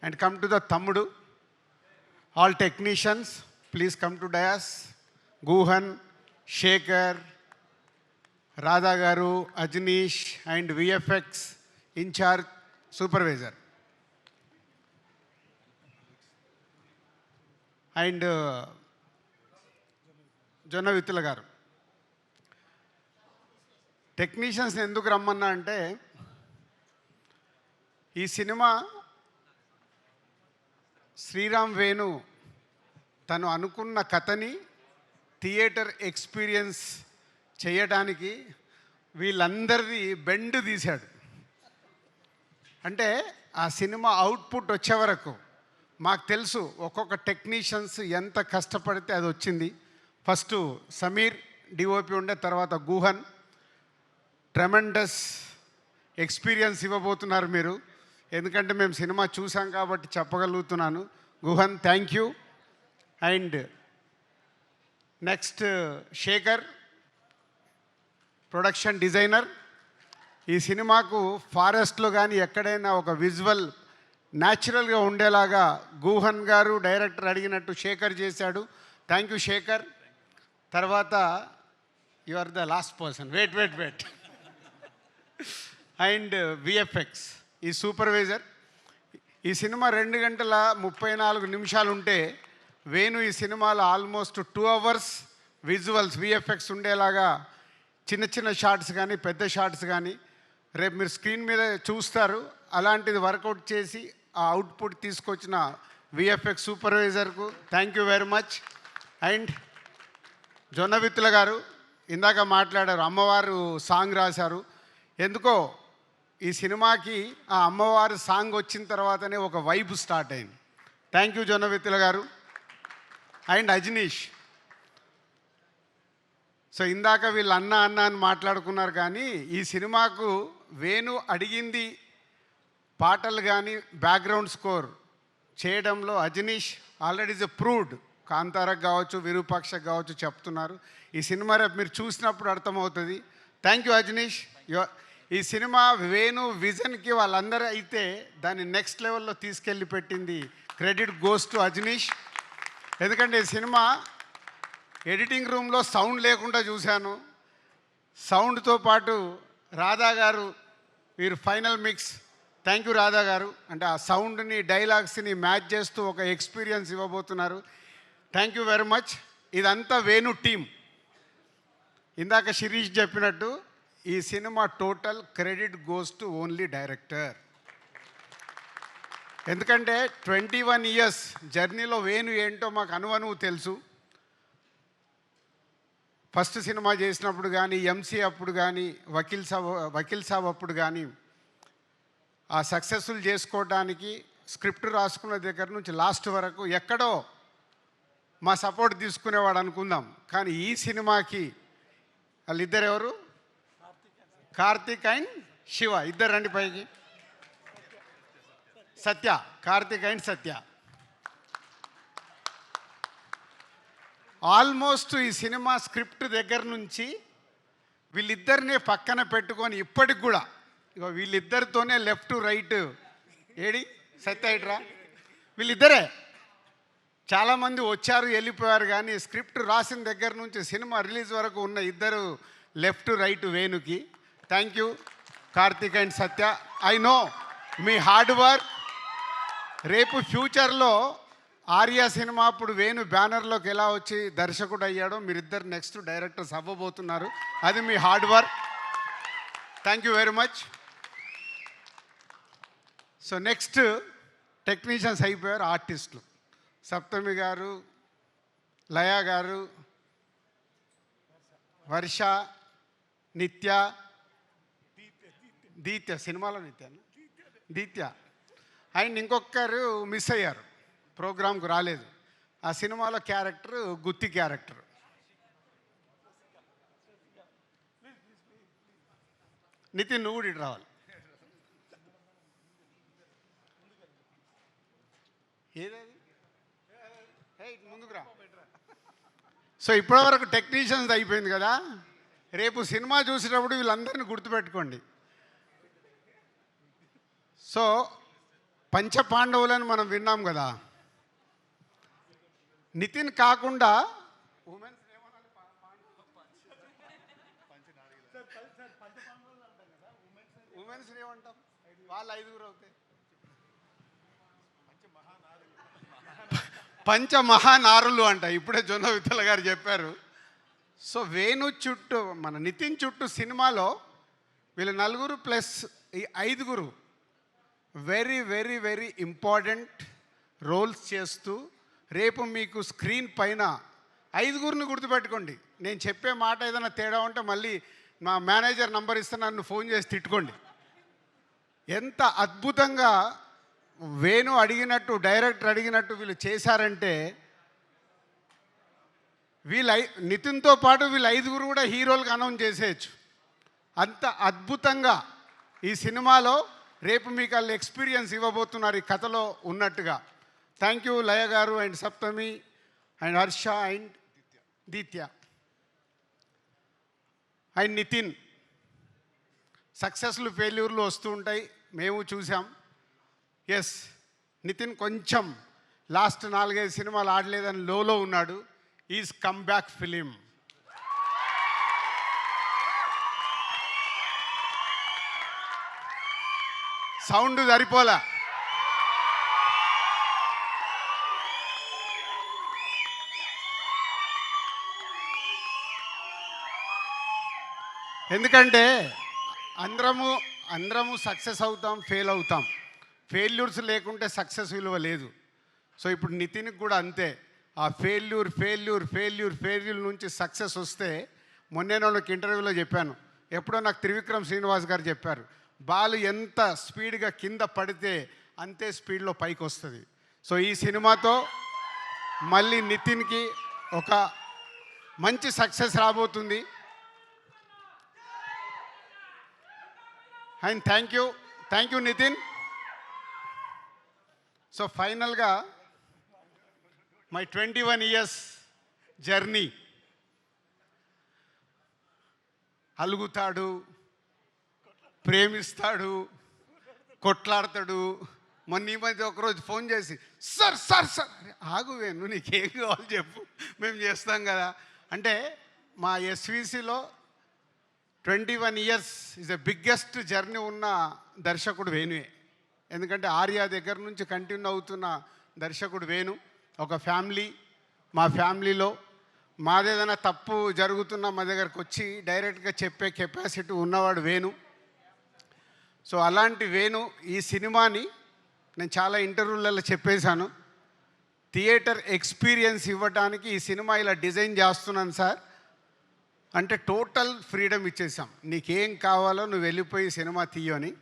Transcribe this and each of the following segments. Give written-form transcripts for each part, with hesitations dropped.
And come to the Tammudu. All technicians, please come to dais. Guhan, Shekhar, Radha Garu, Ajnish, and VFX in charge supervisor. And Jonna Vittula garu. Technicians ఎందుకు రమ్మన్నా అంటే ఈ cinema Sriram Venu తను అనుకున్న కథని theatre experience చేయడానికి వీళ్ళందరిది bend తీశాడు. అంటే ఆ సినిమా అవుట్పుట్ వచ్చే వరకు మాకు తెలుసు ఒక్కొక్క టెక్నీషియన్స్ ఎంత కష్టపడితే అది వచ్చింది. ఫస్ట్ సమీర్ డిఓపి ఉండే, తర్వాత గుహన్ ట్రెమెండస్ ఎక్స్పీరియన్స్ ఇవ్వబోతున్నారు మీరు, ఎందుకంటే మేము సినిమా చూసాం కాబట్టి చెప్పగలుగుతున్నాను. Guhan, thank you. And next Shekhar, production designer. ఈ సినిమాకు ఫారెస్ట్లో కానీ ఎక్కడైనా ఒక విజువల్ న్యాచురల్గా ఉండేలాగా గుహన్ గారు డైరెక్టర్ అడిగినట్టు శేఖర్ చేశాడు. Thank you Shekhar. తర్వాత you are the last person, wait and VFX ఈ సూపర్వైజర్. ఈ సినిమా 2 గంటల 34 నిమిషాలు ఉంటే వేణు ఈ సినిమాలో ఆల్మోస్ట్ 2 hours విజువల్స్ విఎఫ్ఎక్స్ ఉండేలాగా చిన్న చిన్న షార్ట్స్ కానీ పెద్ద షార్ట్స్ కానీ రేపు మీరు స్క్రీన్ మీద చూస్తారు. అలాంటిది వర్కౌట్ చేసి ఆ అవుట్పుట్ తీసుకొచ్చిన విఎఫ్ఎక్స్ సూపర్వైజర్కు thank you very much. And Jonna Vittula గారు ఇందాక మాట్లాడారు, అమ్మవారు సాంగ్ రాశారు. ఎందుకో ఈ సినిమాకి ఆ అమ్మవారు సాంగ్ వచ్చిన తర్వాతనే ఒక వైబ్ స్టార్ట్ అయింది. థ్యాంక్ యూ జొన్న విత్తుల గారు. అండ్ అజనీష్. సో ఇందాక వీళ్ళు అన్న అని మాట్లాడుకున్నారు, కానీ ఈ సినిమాకు వేణు అడిగింది పాటలు కానీ బ్యాక్గ్రౌండ్ స్కోర్ చేయడంలో అజనీష్ ఆల్రెడీ ఇస్ ప్రూవ్డ్. కాంతారకు కావచ్చు, విరూపాక్షకు కావచ్చు చెప్తున్నారు. ఈ సినిమా రేపు మీరు చూసినప్పుడు అర్థమవుతుంది. Thank you Ajaneesh. ఈ సినిమా వేణు విజన్కి వాళ్ళందరూ అయితే దాన్ని నెక్స్ట్ లెవెల్లో తీసుకెళ్ళి పెట్టింది. Credit goes to Ajaneesh. ఎందుకంటే ఈ సినిమా ఎడిటింగ్ రూమ్లో సౌండ్ లేకుండా చూశాను. సౌండ్తో పాటు రాధా గారు వీరు final mix. Thank you Radha గారు. అంటే ఆ సౌండ్ని డైలాగ్స్ని మ్యాచ్ చేస్తూ ఒక ఎక్స్పీరియన్స్ ఇవ్వబోతున్నారు. Thank you very much. ఇదంతా వేణు టీం. ఇందాక శిరీష్ చెప్పినట్టు ఈ cinema total credit goes to only director. ఎందుకంటే 21 years జర్నీలో వేణు ఏంటో మాకు అనువనువు తెలుసు. ఫస్ట్ సినిమా చేసినప్పుడు కానీ, ఎంసీ అప్పుడు కానీ, వకీల్ సాబ్ అప్పుడు కానీ ఆ సక్సెస్ఫుల్ చేసుకోవడానికి స్క్రిప్ట్ రాసుకున్న దగ్గర నుంచి లాస్ట్ వరకు ఎక్కడో మా సపోర్ట్ తీసుకునేవాడు అనుకుందాం. కానీ ఈ సినిమాకి వాళ్ళిద్దరు ఎవరు? కార్తిక్ అండ్ శివ. ఇద్దరు రండి పైకి. సత్య, కార్తిక్ అండ్ సత్య. ఆల్మోస్ట్ ఈ సినిమా స్క్రిప్ట్ దగ్గర నుంచి వీళ్ళిద్దరినే పక్కన పెట్టుకొని ఇప్పటికి కూడా ఇక వీళ్ళిద్దరితోనే లెఫ్ట్ రైట్ ఏడి సత్య ఇట్రా వీళ్ళిద్దరే. చాలామంది వచ్చారు వెళ్ళిపోయారు, కానీ స్క్రిప్ట్ రాసిన దగ్గర నుంచి సినిమా రిలీజ్ వరకు ఉన్న ఇద్దరు లెఫ్ట్ రైట్ వేణుకి. Thank you Karthik and Satya. I know మీ హార్డ్ వర్క్. రేపు ఫ్యూచర్లో ఆర్యా సినిమా అప్పుడు వేణు బ్యానర్లోకి ఎలా వచ్చి దర్శకుడు అయ్యాడో మీరిద్దరు నెక్స్ట్ డైరెక్టర్స్ అవ్వబోతున్నారు. అది మీ hard work. Thank you very much. So next technicians అయిపోయారు, ఆర్టిస్టులు. సప్తమి గారు, లయ గారు, వర్ష, నిత్య, దీత్య సినిమాలో దీత్య అండ్ ఇంకొకరు మిస్ అయ్యారు, ప్రోగ్రామ్కు రాలేదు. ఆ సినిమాలో క్యారెక్టర్ గుత్తి క్యారెక్టర్. నితిన్ నువ్వు కూడా ఇటు రావాలి. ఏదది ముందుకు రా. సో ఇప్పటివరకు టెక్నీషియన్స్ అయిపోయింది కదా. రేపు సినిమా చూసేటప్పుడు వీళ్ళందరినీ గుర్తుపెట్టుకోండి. సో పంచపాండవులని మనం విన్నాం కదా. నితిన్ కాకుండా ఉమెన్స్ ఏమంటాం, వాళ్ళు 5గురు అవుతాయి. పంచమహానారులు అంట, ఇప్పుడే జొన్న విత్తల గారు చెప్పారు. సో వేణు చుట్టూ, మన నితిన్ చుట్టూ సినిమాలో వీళ్ళు 4 ప్లస్ ఈ 5గురు very very very important roles చేస్తూ, రేపు మీకు స్క్రీన్ పైన 5గురిని గుర్తుపెట్టుకోండి. నేను చెప్పే మాట ఏదైనా తేడా ఉంటే మళ్ళీ మా మేనేజర్ నంబర్ ఇస్తే నన్ను ఫోన్ చేసి తిట్టుకోండి. ఎంత అద్భుతంగా వేణు అడిగినట్టు, డైరెక్టర్ అడిగినట్టు వీళ్ళు చేశారంటే, నితిన్తో పాటు వీళ్ళు 5గురు కూడా హీరోలకు అనౌన్స్ చేసేయచ్చు. అంత అద్భుతంగా ఈ సినిమాలో రేపు మీకు వాళ్ళు ఎక్స్పీరియన్స్ ఇవ్వబోతున్నారు ఈ కథలో ఉన్నట్టుగా. Thank you Laya garu and Saptami and Harsha and Deetya and Nitin. సక్సెస్లు ఫెయిల్యూర్లు వస్తూ ఉంటాయి, మేము చూసాం. ఎస్, నితిన్ కొంచెం లాస్ట్ 4-5 సినిమాలు ఆడలేదని లోలో ఉన్నాడు. Is come back film. Sound సరిపోలా. ఎందుకంటే అందరము సక్సెస్ అవుతాం, ఫెయిల్ అవుతాం. ఫెయిల్యూర్స్ లేకుంటే సక్సెస్ విలువ లేదు. సో ఇప్పుడు నితిన్కి కూడా అంతే. ఆ ఫెయిల్యూర్ నుంచి సక్సెస్ వస్తే, మొన్నే నాకు ఇంటర్వ్యూలో చెప్పాను, ఎప్పుడో నాకు త్రివిక్రమ్ శ్రీనివాస్ గారు చెప్పారు, బాల్ ఎంత స్పీడ్గా కింద పడితే అంతే స్పీడ్లో పైకి వస్తుంది. సో ఈ సినిమాతో మళ్ళీ నితిన్కి ఒక మంచి సక్సెస్ రాబోతుంది. And thank you Nitin. So ఫైనల్గా మై 21 years జర్నీ. అలుగుతాడు, ప్రేమిస్తాడు, కొట్లాడతాడు. మొన్న ఈ మధ్య ఒకరోజు ఫోన్ చేసి, సార్ ఆగువేను, నీకేం కావాలి చెప్పు, మేము చేస్తాం కదా అంటే, మా ఎస్విసిలో 21 years is the biggest journey ఉన్న దర్శకుడు వేణువే. ఎందుకంటే ఆర్య దగ్గర నుంచి కంటిన్యూ అవుతున్న దర్శకుడు వేణు. ఒక ఫ్యామిలీ, మా ఫ్యామిలీలో మాదేదైనా తప్పు జరుగుతున్నా మా దగ్గరకు వచ్చి డైరెక్ట్గా చెప్పే కెపాసిటీ ఉన్నవాడు వేణు. సో అలాంటి వేణు ఈ సినిమాని, నేను చాలా ఇంటర్వ్యూలలో చెప్పేశాను, థియేటర్ ఎక్స్పీరియన్స్ ఇవ్వడానికి ఈ సినిమా ఇలా డిజైన్ చేస్తున్నాను సార్ అంటే టోటల్ ఫ్రీడమ్ ఇచ్చేసాం. నీకేం కావాలో నువ్వు వెళ్ళిపోయి సినిమా తీయని.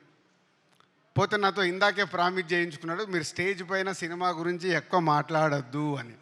పోతే నాతో ఇందాకే ప్రామిస్ చేయించుకున్నాడు, మీరు స్టేజ్ పైన సినిమా గురించి ఎక్కువ మాట్లాడొద్దు అని.